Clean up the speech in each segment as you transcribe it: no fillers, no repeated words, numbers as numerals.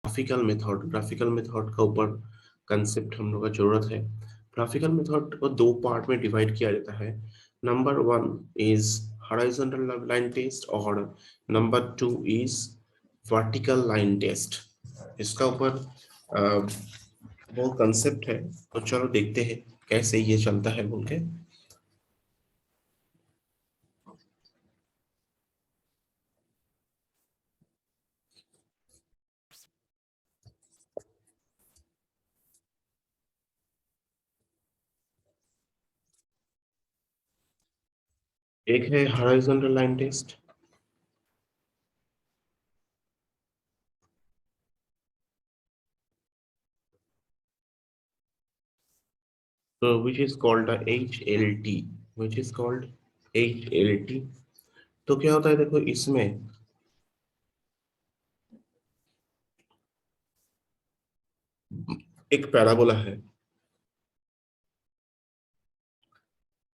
Graphical method का ऊपर concept हम लोग का जरूरत है। ग्राफिकल मेथड को दो पार्ट में डिवाइड किया जाता है। Number 1 is horizontal line test और number 2 is vertical line test. इसका ऊपर वो कंसेप्ट है, तो चलो देखते हैं कैसे ये चलता है बोल के। एक है horizontal line test, which is called the HLT, which is called HLT। तो क्या होता है देखो, इसमें एक पैराबोला है,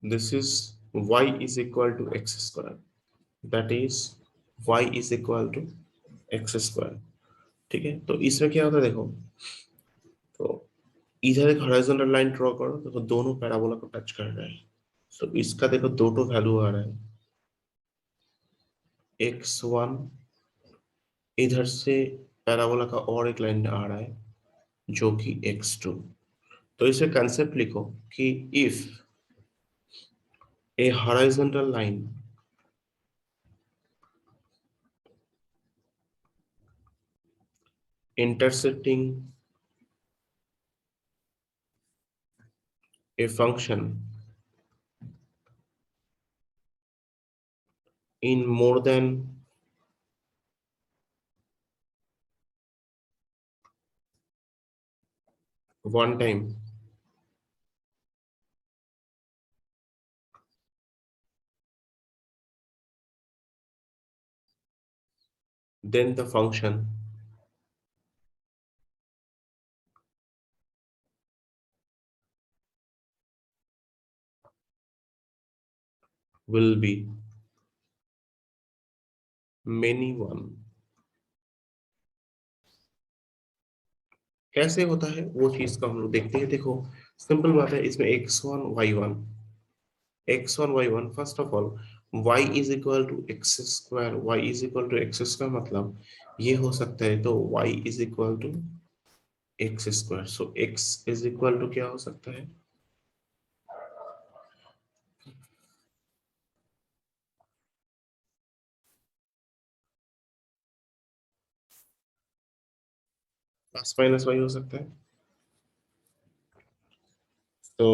this is y is equal to x square, that is y is equal to x square. ठीक है, तो इसमें क्या होता है देखो, तो इधर एक हॉरिजॉन्टल लाइन ड्रॉ करो, देखो दोनों पैराबोला को टच कर रहा है। तो इसका देखो दो वैल्यू आ रहा है, x1, इधर से पैराबोला का और एक लाइन आ रहा है जो कि x2। तो इसे कंसेप्ट लिखो कि if A horizontal line intersecting a function in more than one time, then the function will be many one। कैसे होता है वो चीज का हम लोग देखते हैं। देखो सिंपल बात है, इसमें x1 y1 first of all y is equal to x square, y is equal to x square मतलब ये हो सकता है, तो y is equal to x square. So x is equal to क्या हो सकता है, प्लस माइनस y हो सकता है। तो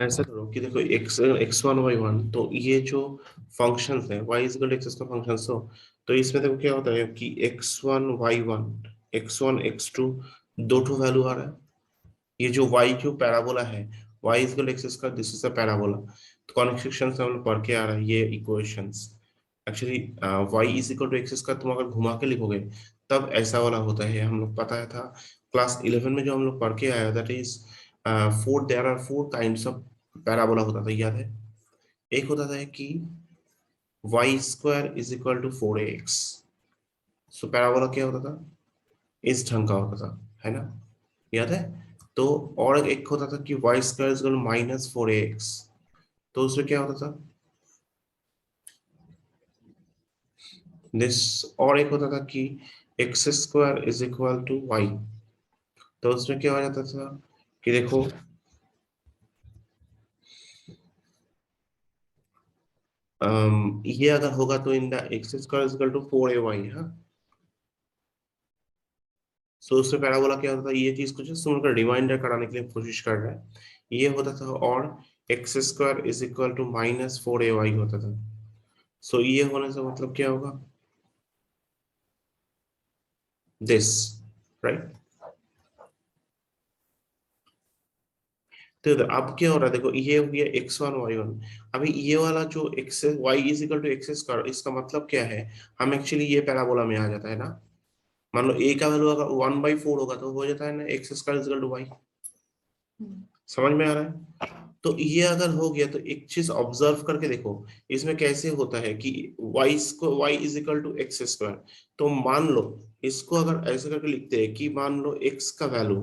ऐसा करो कि देखो x1 y1, तो ये जो फंक्शंस है y is equal to x का फंक्शन हो, तो इसमें देखो क्या होता है कि x1 y1 x1 x2 दो ठो वैल्यू आ रहा है। ये जो y जो पैराबोला है, y is equal to x का, दिस इज अ पैराबोला। तो कॉन्स्ट्रक्शन से हम लोग पढ़ के आ रहा है ये equations. Actually y is equal to x का तुम अगर घुमा के लिखोगे तब ऐसा वाला होता है, हम लोग पता है था क्लास 11 में जो हम लोग पढ़ के आया, that is four, there are four kinds of parabola होता था, याद है। एक होता था कि y square is equal to 4ax, so parabola क्या होता था, इस ढंग का होता था, है ना, याद है। तो और एक होता था कि y square is equal to -4ax, तो उसमें क्या होता था दिस। और एक होता था कि x square is equal to y, तो उसमें क्या हो जाता था कि देखो ये अगर होगा तो in the x square is equal to 4ay, हाँ। सो उससे पैराबोला क्या होता था, ये चीज कुछ सुनकर रिमाइंडर कराने के लिए कोशिश कर रहा है, ये होता था। और x square is equal to -4ay होता था। सो ये होने से मतलब क्या होगा, दिस, राइट। तो अब क्या हो रहा है देखो, ये हो गया x1 y1। अभी ये वाला जो x y is equal to x square, इसका मतलब क्या है, हम एक्चुअली ये पैराबोला में आ जाता है ना। मान लो a का वैल्यू अगर 1/4 होगा तो हो जाता है ना x square is equal to y. समझ में आ रहा है? तो ये अगर हो गया तो एक चीज ऑब्जर्व करके देखो इसमें कैसे होता है कि y is equal to x square. तो मान लो इसको अगर ऐसे करके लिखते हैं कि मान लो x का value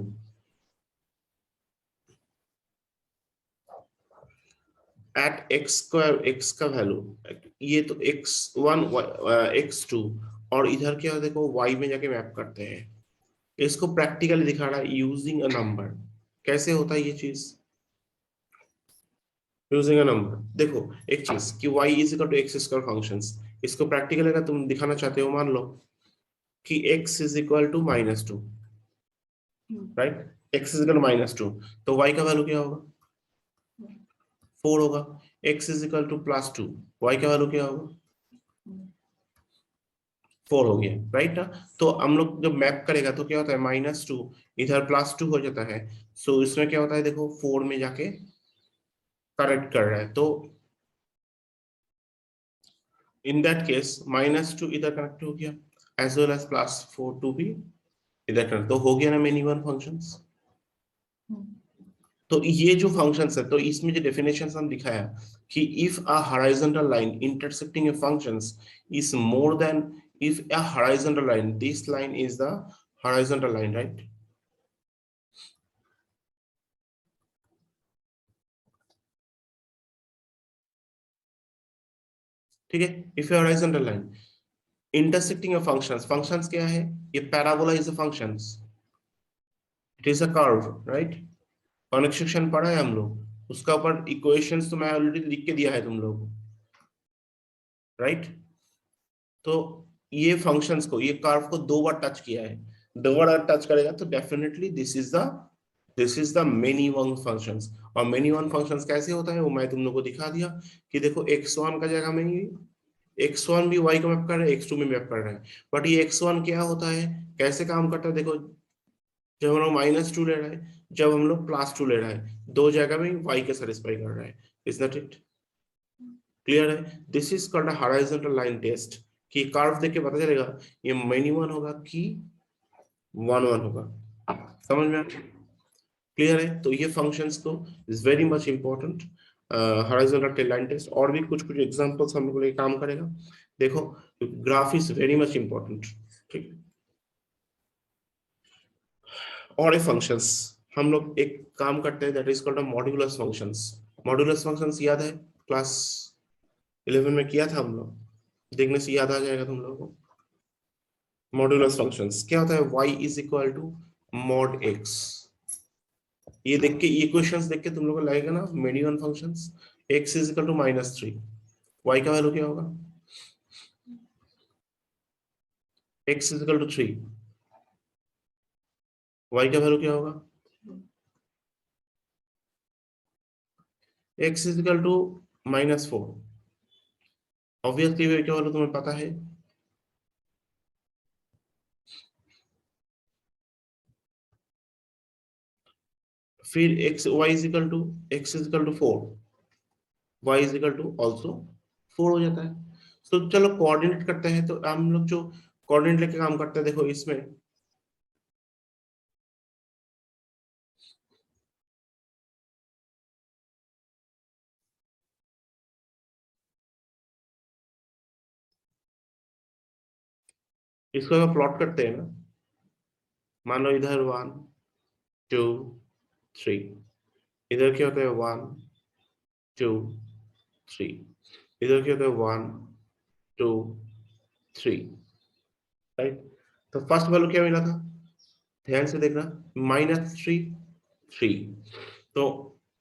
at x square, x का वैल्यू ये तो x1 x2 और इधर क्या देखो y में जाके मैप करते हैं। इसको प्रैक्टिकली दिखा रहा है यूजिंग अ नंबर। कैसे होता है ये चीज यूजिंग अ नंबर? देखो एक चीज कि y is equal to x square functions, इसको प्रैक्टिकली अगर तुम दिखाना चाहते हो मान लो कि x is equal to -2, right? x is equal to -2 तो y का वैल्यू क्या होगा? 4 होगा। x is equal to +2, y का वैल्यू क्या होगा? 4 हो गया, राइट ना? तो हम लोग जब मैप करेगा तो क्या होता है -2 इधर +2 हो जाता है। सो इसमें क्या होता है देखो 4 में जाके करेक्ट कर रहा है तो इन दैट केस -2 इधर कनेक्ट हो गया एज वेल एज +4 टू भी इधर कनेक्ट, तो हो गया ना मेनी वन फंक्शंस। तो ये जो फंक्शंस है तो इसमें जो डेफिनेशन हम दिखाया कि if a horizontal line intersecting A functions is more than if a horizontal line, this line is the horizontal line, right? ठीक है, if A horizontal line intersecting a functions, functions क्या है? ये parabola is a functions, it is a curve, right? Conic section पढ़ा है हम लोग, उसका ऊपर इक्वेशंस तो मैं ऑलरेडी लिख के दिया है तुम लोग को, राइट? तो ये फंक्शंस को, ये कर्व को दो बार टच किया है, दो बार टच करेगा तो definitely this is the many one functions. और मेनी वन फंक्शंस कैसे होता है वो मैं तुम लोग को दिखा दिया कि देखो x1 का जगह में ये x1 भी y को मैप कर रहा है, x2 में मैप कर रहा है। बट ये x1 क्या होता है, कैसे काम करता है देखो, जब हम लोग -2 ले रहा है, जब हम लोग +2 ले रहा है, दो जगह में y के सेटिस्फाई कर रहा है। Is that it? क्लियर है? This is called horizontal line test, कि कर्व देख के पता चलेगा ये मेनी वन होगा कि वन वन होगा। समझ में? क्लियर है? तो ये फंक्शंस को is very much important horizontal line test. और भी कुछ कुछ एग्जांपल्स हम लोग काम करेगा। देखो graph is very much important, ठीक? और ये फंक्शंस हम लोग एक काम करते हैं that is called modulus functions. Modulus functions याद है क्लास 11 में किया था हम लोग, देखने से याद आ जाएगा तुम लोगों को। मॉड्यूलस फंक्शंस क्या होता है? y is equal to mod x। ये देख के ये क्वेश्चंस देख के तुम लोगों को लगेगा ना many one functions, x is equal to -3, y का वैल्यू क्या होगा? x is equal to 3, y का वैल्यू क्या होगा? x is equal to -4। Obviously y का वैल्यू तुम्हें पता है। फिर x is equal to 4, y is equal to also 4 हो जाता है। तो चलो कोऑर्डिनेट करते हैं, तो हम लोग जो कोऑर्डिनेट लेके काम करते हैं देखो इसमें इसको अगर प्लॉट करते हैं ना, मान लो इधर 1 2 3, इधर क्या होता है 1 2 3, इधर क्या होता है 1 2 3, राइट? तो फर्स्ट वैल्यू क्या मिला था? ध्यान से देखना, -3 3। तो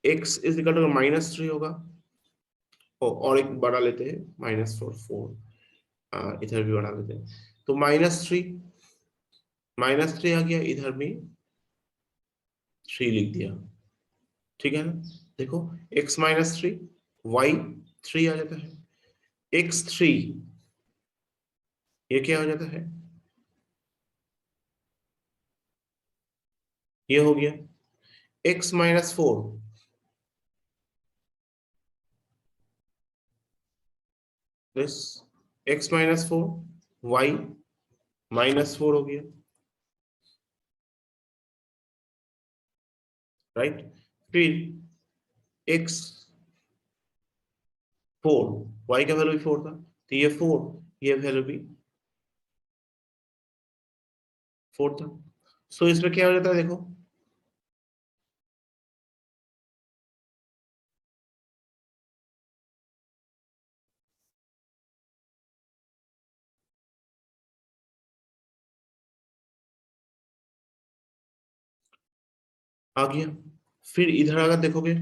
x इज इक्वल टू -3 होगा। और एक बढ़ा लेते हैं -4 इधर भी बढ़ा लेते हैं। तो -3 आ गया, इधर भी 3 लिख दिया, ठीक है ना? देखो x -3 y 3 आ जाता है, x3 ये क्या हो जाता है? ये हो गया x -4 प्लस x -4 y -4 हो गया, राइट? फिर x4, y का वैल्यू भी 4 था, तो ये 4, ये वैल्यू भी 4 था। सो इसमें क्या हो जाता है देखो, आ गया। फिर इधर अगर देखोगे,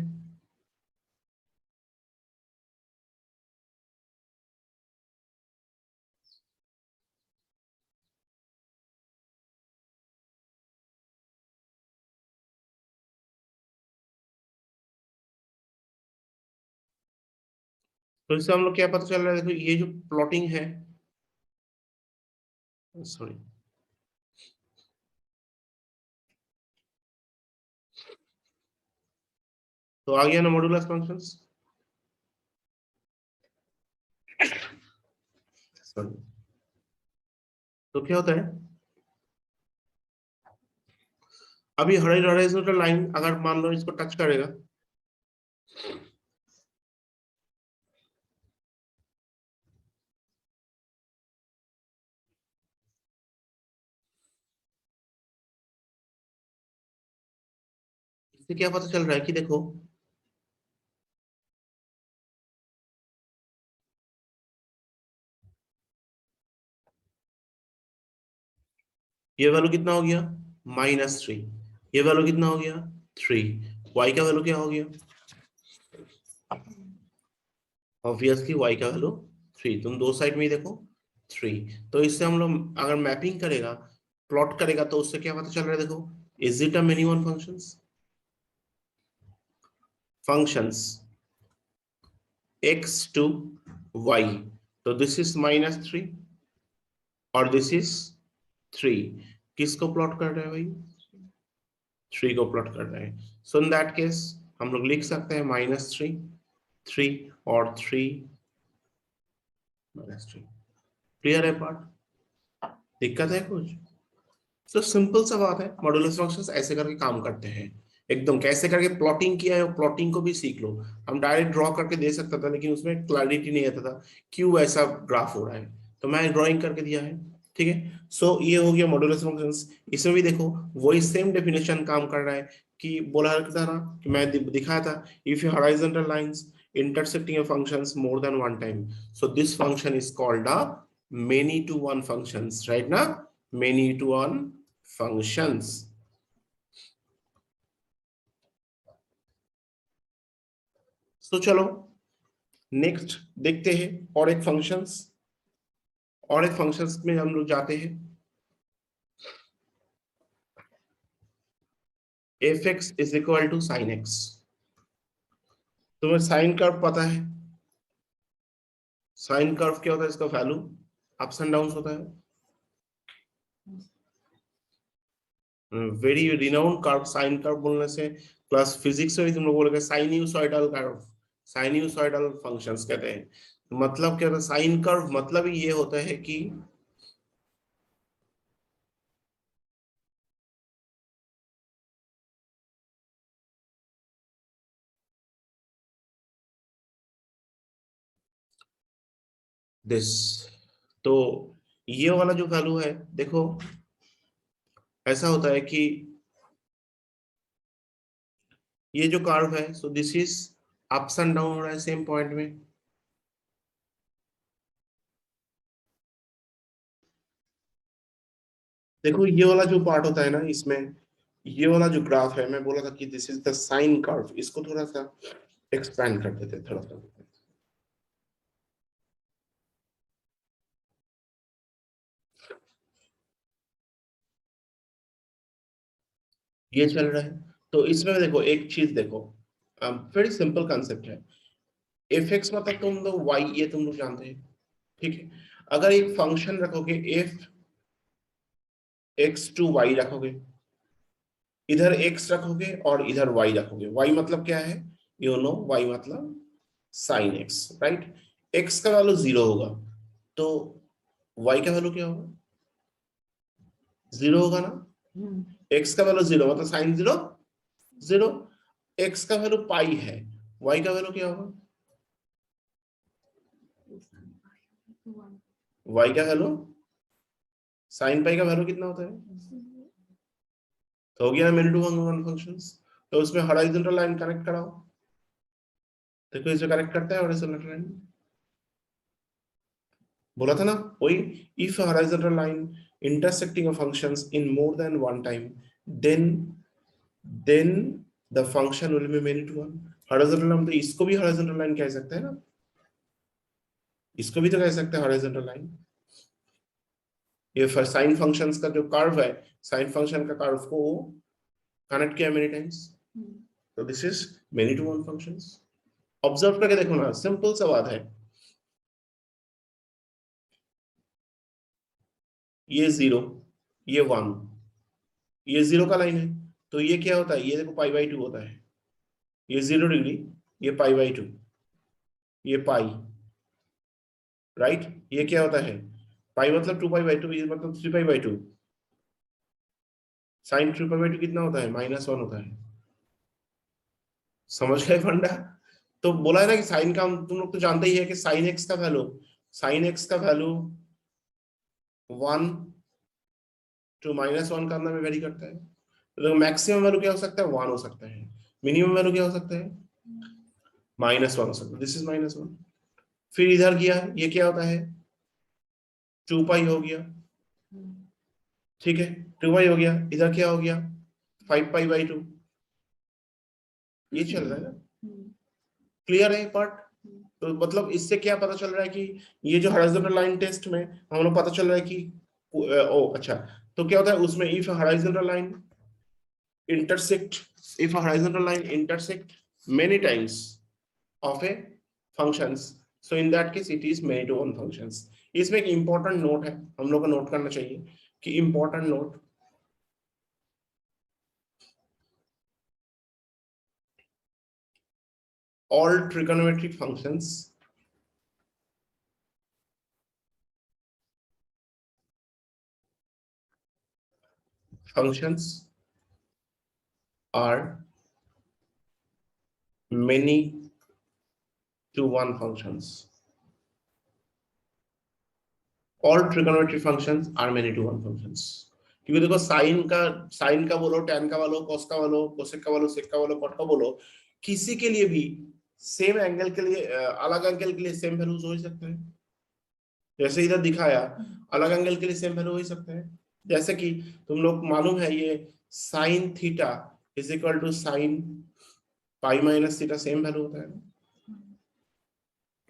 तो इससे हम लोग क्या पता चल रहा है, देखो ये जो प्लॉटिंग है, सॉरी, तो आ गया ना मॉड्यूलस फंक्शंस। सॉरी, तो क्या होता है, अभी हॉरिजॉन्टल लाइन अगर मान लो इसको टच करेगा, इससे क्या पता चल रहा है कि देखो ये वैल्यू कितना हो गया, -3, ये वैल्यू कितना हो गया, 3, y का वैल्यू क्या हो गया, ऑब्वियसली y का वैल्यू 3, तुम दो साइड में ही देखो 3। तो इससे हम लोग अगर मैपिंग करेगा, प्लॉट करेगा, तो उससे क्या पता चल रहा है देखो, is it a minimum functions x to y, तो दिस इज -3 और दिस इज 3, किसको प्लॉट कर रहे हैं भाई, 3 को प्लॉट कर रहे हैं। सो इन दैट केस हम लोग लिख सकते हैं -3, 3 और 3, -3। क्लियर है पार्ट, दिक्कत है कुछ? तो सिंपल सा बात है, मॉड्यूलस फंक्शंस ऐसे करके काम करते हैं। एकदम कैसे करके प्लॉटिंग किया है, प्लॉटिंग को भी सीख लो। हम डायरेक्ट ड्रॉ करके दे सकता था, लेकिन उसमें क्लैरिटी नहीं आता था क्यों ऐसा ग्राफ हो रहा है, तो मैं ड्राइंग करके दिया है। ठीक है, सो ये हो गया मॉड्यूलस फंक्शंस। इसमें भी देखो वही सेम डेफिनेशन काम कर रहा है, कि बोला था ना कि मैं दिखाया था, if you horizontal lines intersecting a functions more than one time, so this function is called a many to one functions, right now, many to one functions। तो चलो नेक्स्ट देखते हैं और एक फंक्शंस, और एक फंक्शंस में हम लोग जाते हैं। F x is equal to sine x, तुम्हें साइन कर्व पता है, साइन कर्व क्या होता है, इसका वैल्यू अप्स एंड डाउन होता है, very renowned curve, sine curve बोलने से प्लस फिजिक्स में भी तुम लोग बोलोगे साइन्यूसॉइडल कर्व, साइन्यूसॉइडल फंक्शंस कहते हैं। तो मतलब क्या होता है साइन कर्व, मतलब ही ये होता है कि दिस, तो ये वाला जो वैल्यू है देखो, ऐसा होता है कि ये जो कर्व है, so this is ups and down हो रहा है सेम पॉइंट में। देखो ये वाला जो पार्ट होता है ना इसमें, ये वाला जो ग्राफ है, मैं बोला था कि this is the sine curve, इसको थोड़ा सा एक्सपेंड कर देते थोड़ा सा। ये चल रहा है, तो इसमें देखो एक चीज देखो, वेरी सिंपल कंसेप्ट है। एफ एक्स मतलब तुम लोग वाई, ये तुम लोग जानते हैं, ठीक है। अगर एक फंक्शन रखोगे एफ एक्स टू वाई रखोगे, इधर x रखोगे और इधर y रखोगे, y मतलब क्या है, यू नो y मतलब साइन x, राइट। x का वैल्यू 0 होगा, तो y का वैल्यू क्या होगा, 0 होगा ना। x का वैल्यू 0 मतलब साइन 0, 0। x का वैल्यू पाई है, y का वैल्यू क्या होगा? y का वैल्यू साइन पाई का वैल्यू कितना होता है? तो हो गया ना मेनी टू वन फंक्शंस। तो उसमें हॉरिजॉन्टल लाइन कनेक्ट कराओ, देखो इसे कनेक्ट करता है हॉरिजॉन्टल लाइन, बोला था ना वही। If horizontal line intersecting of functions in more than one time, then then the function will be many to one। Horizontal line, तो इसको भी हॉरिजॉन्टल लाइन कह सकते हैं ना, इसको भी तो कह सकते हैं हॉरिजॉन्टल लाइन। ये साइन फंक्शंस का जो कर्व है, साइन फंक्शन का कर्व को कनेक्ट किया मेनी टाइम्स, तो this is many to one functions. Observe करके देखो ना, सिंपल सा बात है। ये 0, ये 1, ये 0 का लाइन है, तो ये क्या होता है? ये देखो पाई बाई 2 होता है, ये 0 डिग्री, ये पाई बाई 2, ये पाई, राइट। ये क्या होता है? पाई मतलब 2 पाई बाई 2, ये मतलब 3 pi by 2। Sine 3 pi by 2 कितना होता है? -1 होता है। समझ गए फंडा? तो बोला है ना कि साइन का, तुम लोग तो जानते ही है कि साइन एक्स का वैल्यू, साइन एक्स का वैल्यू 1 to -1 का अंदर में वेरी करता है। तो मैक्सिमम वैल्यू क्या हो सकता है? 1 हो सकता है। मिनिमम वैल्यू क्या हो सकता है? -1 हो सकता है। This is -1। फिर इधर गया, ये क्या होता है? 2 पाई हो गया, ठीक है, 2 पाई हो गया। इधर क्या हो गया? 5 पाई बाई 2। ये चल रहा है ना, क्लियर है पार्ट? तो मतलब इससे क्या पता चल रहा है कि ये जो हॉरिजॉन्टल लाइन टेस्ट में हम लोग पता चल रहा है कि ओ अच्छा, तो क्या होता है उसमें? If horizontal line intersect, if a horizontal line intersect many times of a functions, so in that case it is many to one functions। इसमें एक important नोट है, हम लोग को नोट करना चाहिए कि important note, all trigonometric functions are many to one functions। All trigonometric functions are many to one functions। क्योंकि देखो साइन का बोलो, tan का बोलो, cos का बोलो, cosec का बोलो, sec का बोलो, cot का बोलो, किसी के लिए भी सेम एंगल के लिए अलग एंगल के लिए सेम वैल्यूज हो ही सकते हैं। जैसे इधर दिखाया, अलग एंगल के लिए सेम वैल्यू हो ही सकते हैं। जैसे कि तुम लोग मालूम है ये sine theta is equal to sine pi minus theta, same value होता है,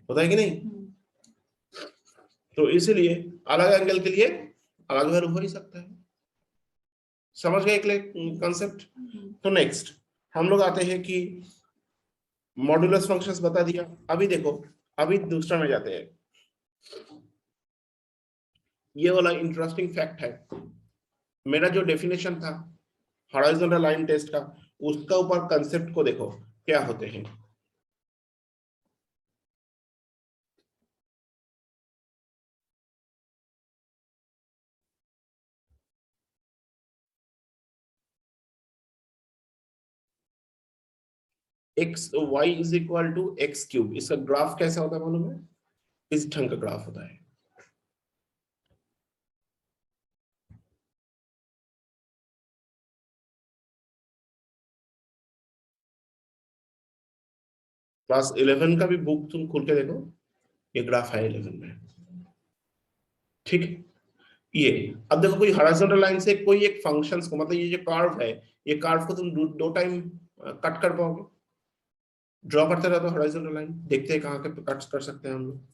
होता है कि नहीं? तो इसीलिए अलग एंगल के लिए अलग वैल्यू हो ही सकता है। समझ गए कंसेप्ट? तो नेक्स्ट हम लोग आते हैं कि मॉड्यूलस फंक्शंस बता दिया। अभी देखो, अभी दूसरा में जाते हैं। ये वाला इंटरेस्टिंग फैक्ट है, मेरा जो डेफिनेशन था हॉरिजॉन्टल लाइन टेस्ट का, उसका ऊपर कंसेप्ट को देखो क्या होते हैं। X y is equal to x cube, इसका ग्राफ कैसा होता है मालूम है? इस ढंग का ग्राफ होता है। क्लास 11 का भी बुक तुम खोल के देखो, ये ग्राफ है 11 में, ठीक है। ये अब देखो, कोई हॉरिजॉन्टल लाइन से कोई एक फंक्शंस को, मतलब ये जो कर्व है, ये कर्व को तुम दो टाइम कट कर पाओगे। ड्रॉ करते रहते हो हॉरिजॉन्टल लाइन, देखते हैं कहाँ के कट कर सकते हैं हम लोग।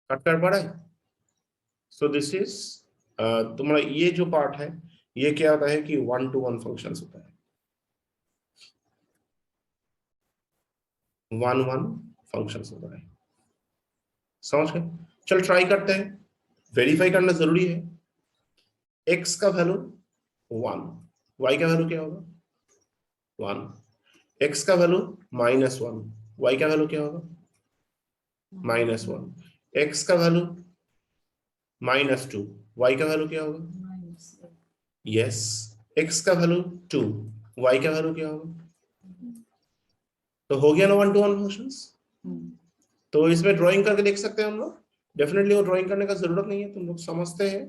कट कर पा रहा है? सो दिस इज तुम्हारा ये जो पार्ट है, ये क्या होता है कि 1 to 1 फंक्शंस होता है, 1 1 फंक्शंस होता है। समझ गए? चल ट्राई करते हैं, वेरीफाई करना जरूरी है। x का वैल्यू 1, y का वैल्यू क्या होगा 1, x का वैल्यू -1, y का वैल्यू क्या होगा -1, x का वैल्यू -2, y का वैल्यू क्या होगा यस, x का वैल्यू 2, y का वैल्यू क्या होगा, तो हो गया ना 1 to 1 फंक्शंस। तो इसमें ड्राइंग करके देख सकते हैं हम लोग, डेफिनेटली वो ड्राइंग करने का जरूरत नहीं है, तुम लोग समझते हैं,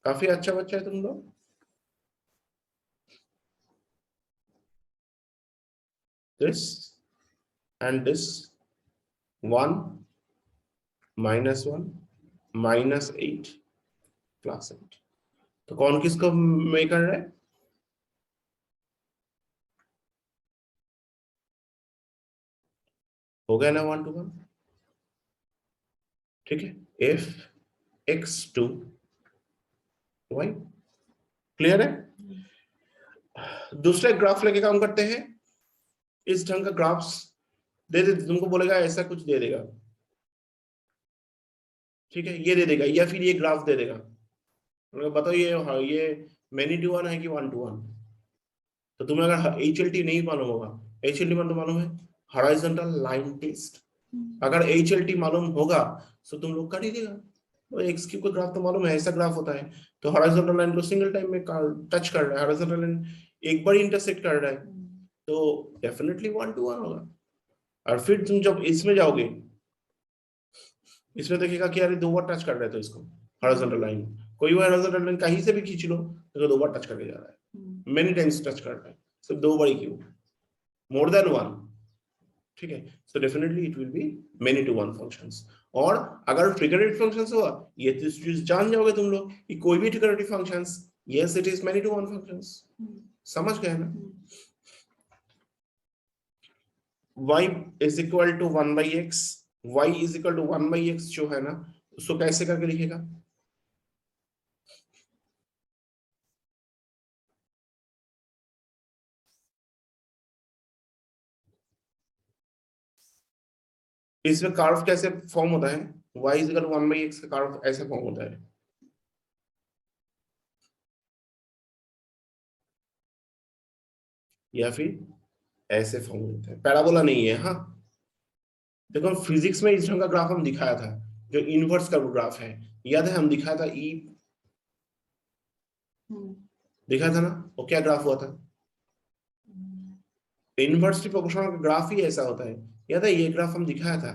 काफी अच्छा बच्चा है तुम लोग। दिस एंड दिस 1 -1 -8 +8, तो कौन किसको में कर रहा है, हो गया ना 1 to 1, ठीक है। इफ x2 y, क्लियर है। दूसरे ग्राफ लेके काम करते हैं, इस ढंग का ग्राफ्स दे दे, तुमको बोलेगा ऐसा कुछ दे देगा, ठीक है, ये दे देगा या फिर ये ग्राफ दे देगा, बताओ ये मैनी टू वन है कि 1 to 1। तो तुम्हें अगर HLT नहीं मालूम होगा, HLT मतलब मालूम है हॉरिजॉन्टल लाइन टेस्ट, अगर HLT मालूम होगा तो तुम लोग कर ही देगा, तो एक्स क्यूब का ग्राफ तो मालूम है ऐसा ग्राफ होता है, तो हॉरिजॉन्टल लाइन को सिंगल टाइम में टच कर रहा है, हॉरिजॉन्टल लाइन एक बार इंटरसेक्ट कर रहा है, तो डेफिनेटली 1 to 1 होगा। और फिर तुम जब इसमें जाओगे, इसमें देखिएगा कि यार दो बार टच कर रहे थे इसको हॉरिजॉन्टल लाइन, कोई वो हॉरिजॉन्टल लाइन कहीं से भी खींच लो तो दो बार टच करके जा रहा है, मेनी टाइम्स टच कर रहा है, सिर्फ दो बार ही क्यों, मोर देन 1, ठीक है। So definitely it will be many to 1 functions. और अगर फ्रिक्वेंट फंक्शंस हुआ, ये तो चीज जान जाओगे तुम लोग कि कोई भी frequent functions, yes it is many to 1 functions, समझ गए ना। y is equal to 1/x, y is equal to 1/x जो है ना, उसको कैसे करके लिखेगा, इसमें कर्व कैसे फॉर्म होता है, y is equal to 1/x का कर्व ऐसे फॉर्म होता है, या फिर ऐसे फॉर्म होता है, पैराबोला नहीं है। हाँ देखो फिजिक्स में इस ढंग का ग्राफ हम दिखाया था, जो इनवर्स का ग्राफ है, याद है हम दिखाया था, ई दिखा था ना, वो क्या ग्राफ हुआ था, इनवर्सली प्रोपोर्शनल का ग्राफ ही ऐसा होता है, याद है ये ग्राफ हम दिखाया था।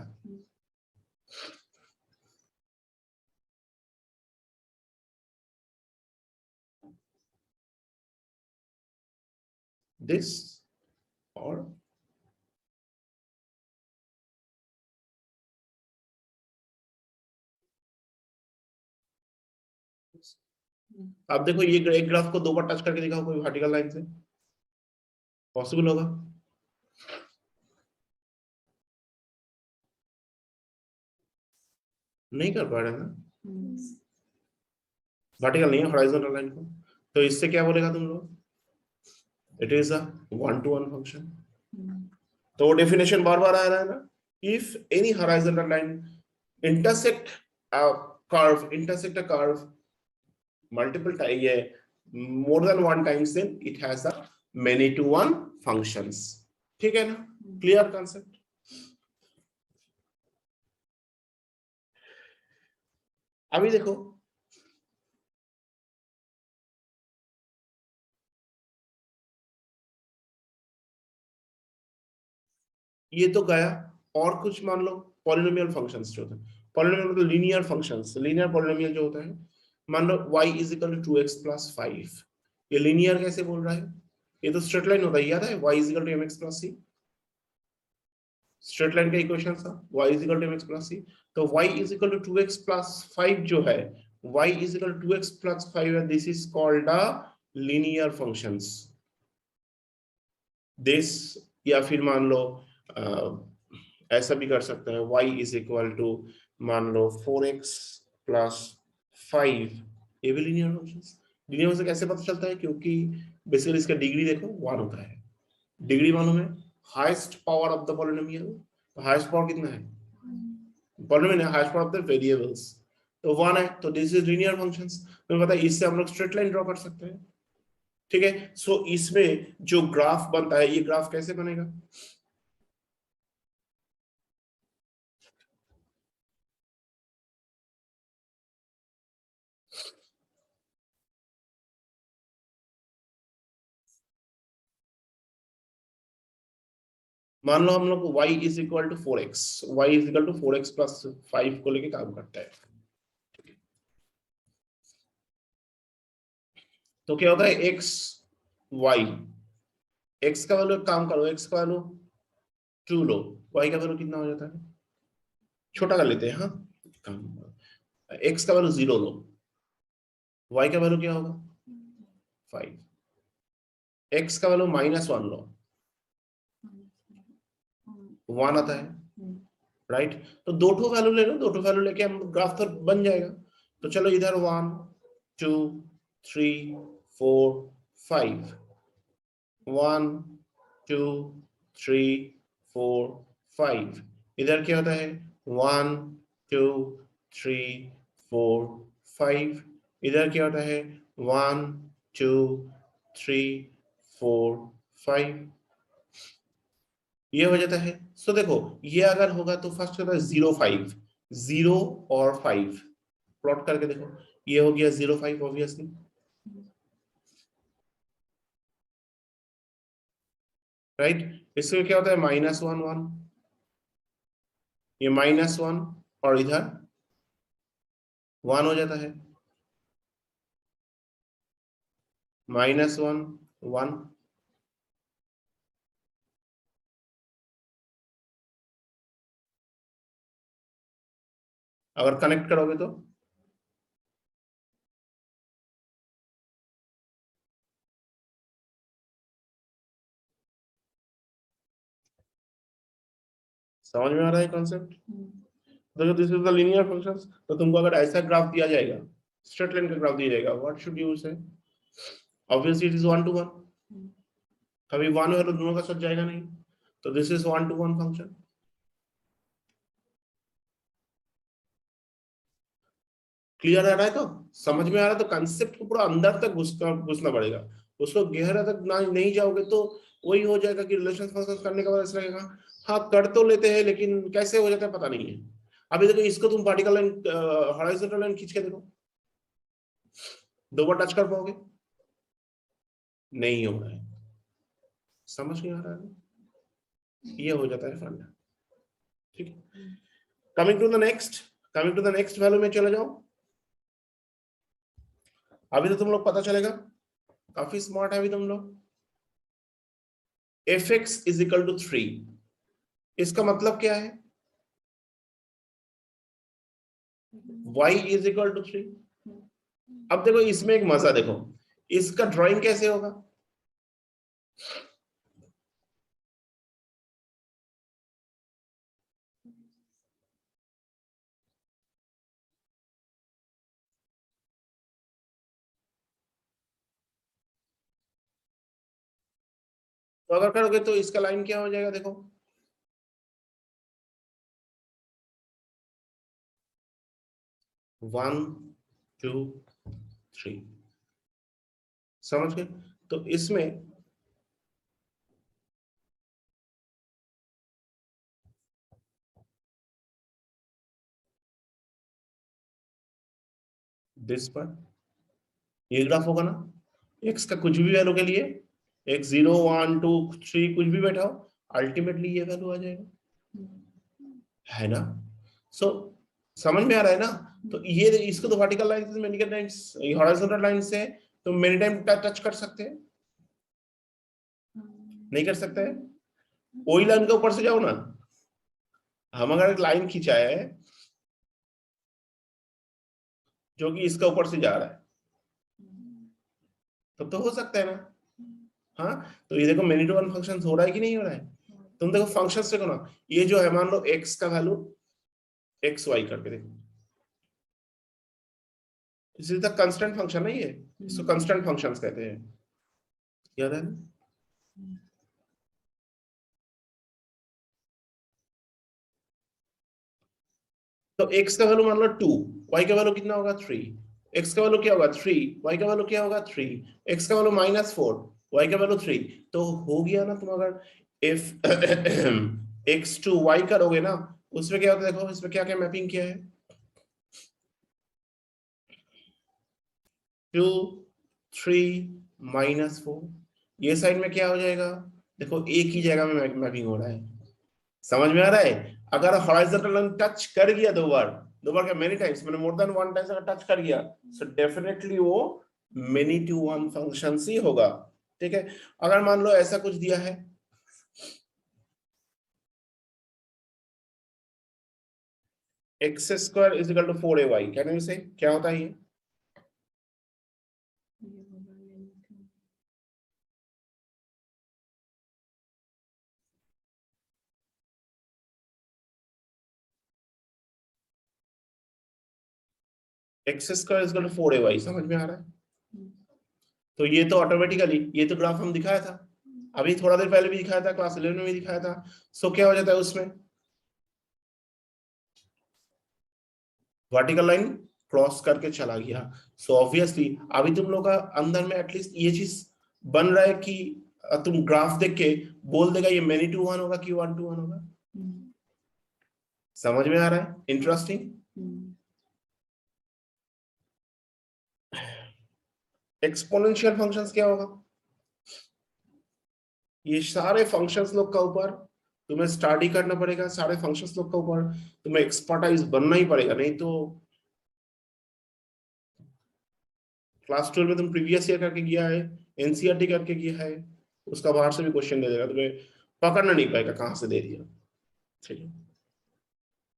दिस और आप देखो ये एक ग्राफ को दो बार टच करके दिखाओ कोई वर्टिकल लाइन से, पॉसिबल होगा, नहीं कर पा रहे ना, वर्टिकल नहीं है हॉरिजॉन्टल लाइन को, तो इससे क्या बोलेगा तुम लोग, it is a 1 to 1 function. तो डेफिनेशन बार बार आ रहा है ना, if any horizontal line intersect a intersect a curve multiple time, yeah, more than one times, then it has a many to one functions, ठीक है ना, क्लियर कॉन्सेप्ट। अभी देखो ये तो गया, और कुछ मान लो पॉलिनोमियल फंक्शंस जो होते हैं, पॉलिनोमियल मतलब लीनियर फंक्शंस, लीनियर पॉलिनोमियल जो होता है, मान लो y is equal to 2x + 5, ये लीनियर कैसे बोल रहा है, ये तो स्ट्रेट लाइन होता है, याद है y is equal to mx + c, straight line का इक्वेशन था y is equal to mx + c, तो y is equal to 2x + 5 जो है, y is equal to 2x + 5 है, this is called a linear functions, this, या फिर मान लो ऐसा भी कर सकते हैं, y इज इक्वल टू मान लो 4x + 5, ये भी लीनियर फंक्शंस। लीनियर फंक्शन कैसे पता चलता है, क्योंकि बेसिकली इसका डिग्री देखो 1 होता है, डिग्री मालूम है, highest power of the polynomial, highest power कितना है, polynomial highest power of the variables, तो 1 है, तो दिस इज लीनियर फंक्शंस। तुम्हें पता है इससे हम लोग स्ट्रेट लाइन ड्रॉ कर सकते हैं, ठीक है। सो इसमें जो ग्राफ बनता है, ये ग्राफ कैसे बनेगा? मान लो हम लोग y is equal to 4x, y is equal to 4x plus 5 को लेके काम करता है, तो क्या होता है x y, x का वैल्यू, काम करो, x का वैल्यू 2 लो, y का वैल्यू कितना हो जाता है, छोटा कर लेते हैं, हाँ, x का वैल्यू 0 लो, y का वैल्यू क्या होगा 5, x का वैल्यू -1 लो, 1 आता है, राइट। तो दो ठो वैल्यू ले लो, दो ठो वैल्यू लेके हम ग्राफ तो बन जाएगा। तो चलो इधर 1 2 3 4 5, 1 2 3 4 5, इधर क्या होता है 1 2 3 4 5, इधर क्या होता है 1 2 3 4 5, ये हो जाता है। सो देखो, ये अगर होगा तो फर्स्ट होता है 0 5, 0 और 5, प्लॉट करके देखो, ये हो गया 0 5 ऑब्वियसली, राइट। इसमें क्या होता है -1 1, ये -1 और इधर 1 हो जाता है, -1 1, अगर कनेक्ट करोगे तो समझ में आ रहा है कॉन्सेप्ट? देखो this is the linear functions. तो तुमको अगर ऐसा ग्राफ दिया जाएगा, स्ट्रेट लाइन का ग्राफ दिया जाएगा, व्हाट शुड यू से? ऑब्वियसली इट इज 1 to 1, कभी 1 है तो दोनों का सच जाएगा नहीं, तो this is 1 to 1 function. Clear आ रहा है? तो समझ में आ रहा है, तो कंसेप्ट को पूरा अंदर तक घुसना पड़ेगा, उसको गहरा तक ना नहीं जाओगे तो वही हो जाएगा कि रिलेशन फंक्शन करने के बाद ऐसा लगेगा हाँ कर तो लेते हैं लेकिन कैसे हो जाता है पता नहीं है। अभी देखो इसको तुम वर्टिकल लाइन हॉरिजॉन्टल लाइन खींच के देखो, दो बार टच कर पाओगे? नहीं हो रहा है, समझ नहीं आ रहा है, ये हो जाता है फंडा, ठीक है। Coming to the next, coming to the next value में चले जाओ। अभी तो तुम लोग पता चलेगा, काफी स्मार्ट है अभी तुम लोग। F x is equal to 3, इसका मतलब क्या है? y is equal to 3। अब देखो इसमें एक मजा देखो, इसका ड्राइंग कैसे होगा? तो अगर करोगे तो इसका लाइन क्या हो जाएगा देखो, वन टू थ्री, समझ गए? तो इसमें दिस पर ये ग्राफ होगा ना, एक्स का कुछ भी वैल्यू के लिए, एक्स 0 1 2 3 कुछ भी बैठाओ, अल्टीमेटली ये वैल्यू आ जाएगा, है ना? सो समझ में आ रहा है ना? तो ये इसको तो वर्टिकल लाइन से, मेडिकल लाइन, हॉरिजॉन्टल लाइन से तो मेनी टाइम टच कर सकते हैं, नहीं कर सकते हैं? वही लाइन के ऊपर से जाओ ना, हम अगर एक लाइन खींचा है जो कि इसके ऊपर से जा रहा है, तब तो हो सकता है ना? हाँ, तो ये देखो मेनी टू वन फंक्शन हो रहा है कि नहीं हो रहा है? तुम देखो फंक्शन देखो ना, ये जो है मान लो एक्स का वैल्यू एक्स वाई करके देखो, इसी तक कंस्टेंट फंक्शन है ये, इसको कंस्टेंट फंक्शंस कहते हैं, याद है? तो x का वैल्यू मान लो 2, y का वैल्यू कितना होगा 3, x का वैल्यू क्या होगा 3, y का वैल्यू क्या होगा 3, x का वैल्यू -4, y का वैल्यू 3। तो हो गया ना। तुम अगर if x to y करोगे ना, उसमें क्या होता है देखो, इसमें क्या क्या मैपिंग किया है, 2 3 -4। ये साइड में क्या हो जाएगा देखो, एक ही जगह में मैपिंग हो रहा है। समझ में आ रहा है? अगर हॉरिजॉन्टल लाइन टच कर गया दो बार क्या, मेनी टाइम्स, मैंने मोर देन वन टाइम्स अगर टच कर गया, सो डेफिनेटली वो मेनी टू वन फंक्शन ही होगा। ठीक है। अगर मान लो ऐसा कुछ दिया है, x² is equal to 4ay, can you say क्या होता है ये? x² is equal to 4ay, समझ में आ रहा है? तो ये तो ऑटोमेटिकली, ये तो ग्राफ हम दिखाया था अभी थोड़ा देर पहले भी दिखाया था, क्लास 11 में भी दिखाया था। सो क्या हो जाता है उसमें, वर्टिकल लाइन क्रॉस करके चला गया। सो ऑब्वियसली अभी तुम लोग का अंदर में एटलीस्ट ये चीज बन रहा है कि तुम ग्राफ देख के बोल देगा ये मेनी टू वन होगा कि 1 to 1 होगा। समझ में आ रहा है? इंटरेस्टिंग। एक्सपोनेंशियल फंक्शंस क्या होगा? ये सारे फंक्शंस लोग का ऊपर तुम्हें स्टडी करना पड़ेगा, सारे फंक्शंस लोग का ऊपर तुम्हें एक्सपर्टाइज बनना ही पड़ेगा, नहीं तो क्लास 12 में तुम प्रीवियस ईयर करके गया है, एनसीईआरटी करके गया है, उसका बाहर से भी क्वेश्चन दे देगा, तुम्हें पकड़ना नहीं पाएगा कहां से दे दिया। ठीक है।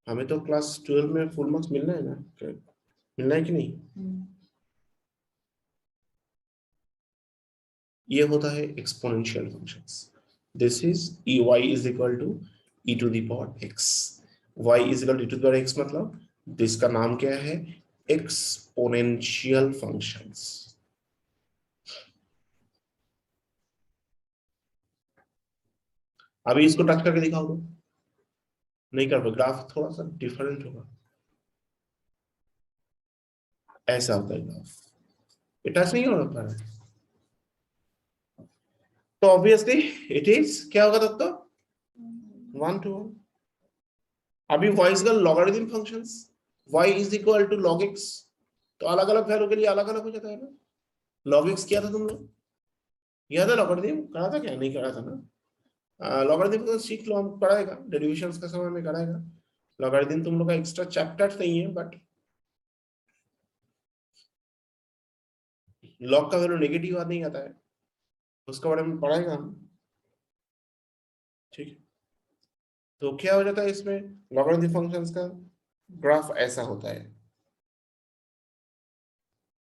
हमें तो क्लास 12 में फुल मार्क्स मिलना है ना, मिलना है कि नहीं? ये होता है exponential functions. This is e y is equal to e to the power x, y is equal to e to the power x, मतलब जिसका नाम क्या है, एक्सपोनेंशियल फंक्शंस। अभी इसको टच करके दिखाओ तो नहीं कर पाओ, ग्राफ थोड़ा सा डिफरेंट होगा, ऐसा होता है ग्राफ, ये टच नहीं हो पा रहा है। तो ऑब्वियसली इट इज क्या होगा तब तो 1 to 1। अभी y is logarithm functions, y is equal to log x, तो अलग अलग वैल्यू के लिए अलग अलग हो जाता है ना। log x किया था तुम लोग, याद है? लॉगरिथम करा था क्या? नहीं करा था ना। लॉगरिथम तो सीख लो, हम कराएगा डेरिवेशंस का समय में कराएगा। लॉगरिथम तुम लोग का एक्स्ट्रा चैप्टर नहीं है, बट log का वैल्यू नेगेटिव नहीं आता है, उसके बारे में पढ़ाएगा हम। ठीक है। तो क्या हो जाता है इसमें, लॉगरिथम फंक्शंस का ग्राफ ऐसा होता है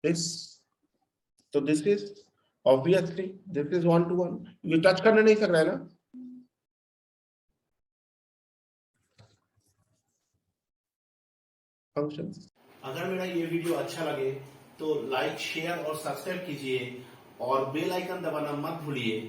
दिस। तो this is obviously this is 1 to 1, ये टच करने नहीं सक रहा है ना। फंक्शंस। अगर मेरा ये वीडियो अच्छा लगे तो लाइक शेयर और सब्सक्राइब कीजिए और बेल आइकन दबाना मत भूलिए